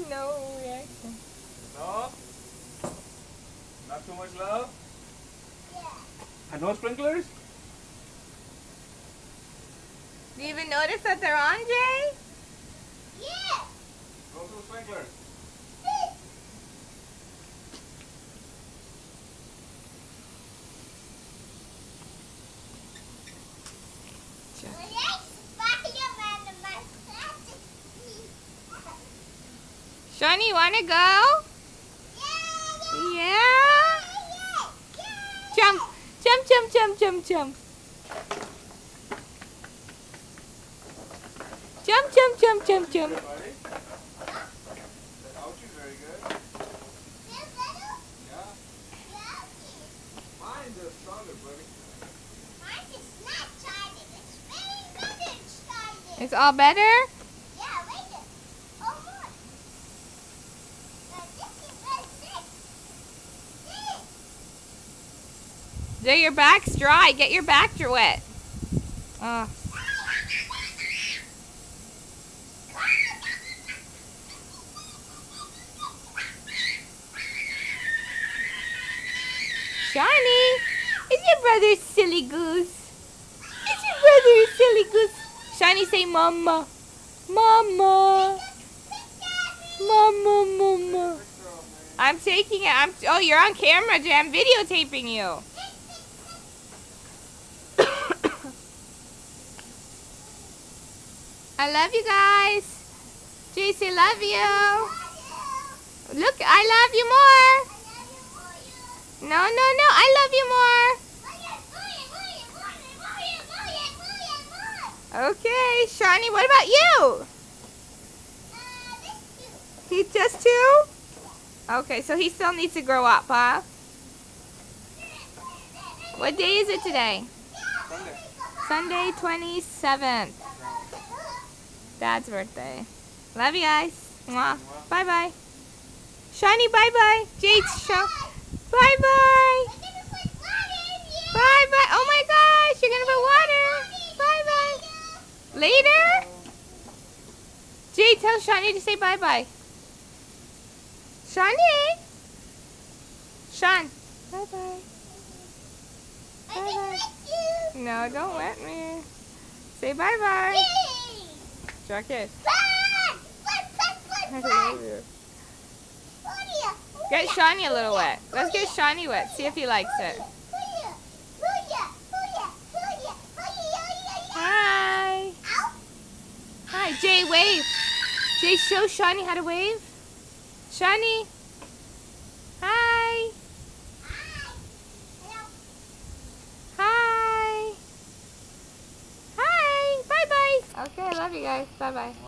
No reaction. No? Not too much love? Yeah. And no sprinklers? Do you even notice that they're on, Jay? Yeah. Go to the sprinklers. Shawnee, you wanna go? Yeah? Jump, jump, jump, jump, jump, jump. Jump, jump, jump, jump, jump. Good, buddy. The ouch is very good. Yeah. Mine is stronger, buddy. It's all better? Jay, your back's dry. Get your back wet. Oh. Shawnee, is your brother silly goose? Is your brother a silly goose? Shawnee, say mama. Mama. Mama, mama. I'm taking it. Oh, you're on camera, Jay. I'm videotaping you. I love you guys. Jay, say love you. Look, I love you more. No, no, no. I love you more. Okay, Shawnee, what about you? He just two? Okay, so he still needs to grow up, huh? What day is it today? Sunday. Sunday 27th. Dad's birthday. Love you guys. Mwah. Bye-bye. Shawnee, bye-bye. Jade, bye-bye. Bye-bye. Oh my gosh, you're gonna put water. Bye-bye. Later? Jade, tell Shawnee to say bye-bye. Shawnee? Sean. Bye-bye. Bye-bye. No, don't let me. Say bye-bye. Jacket. I love you. Get Shawnee a little wet. Let's get Shawnee wet. See if he likes it. Hi. Hi. Jay, wave. Jay, show Shawnee how to wave. Shawnee. Hi. Hi. Hi. Bye-bye. Okay, I love you guys. Bye-bye.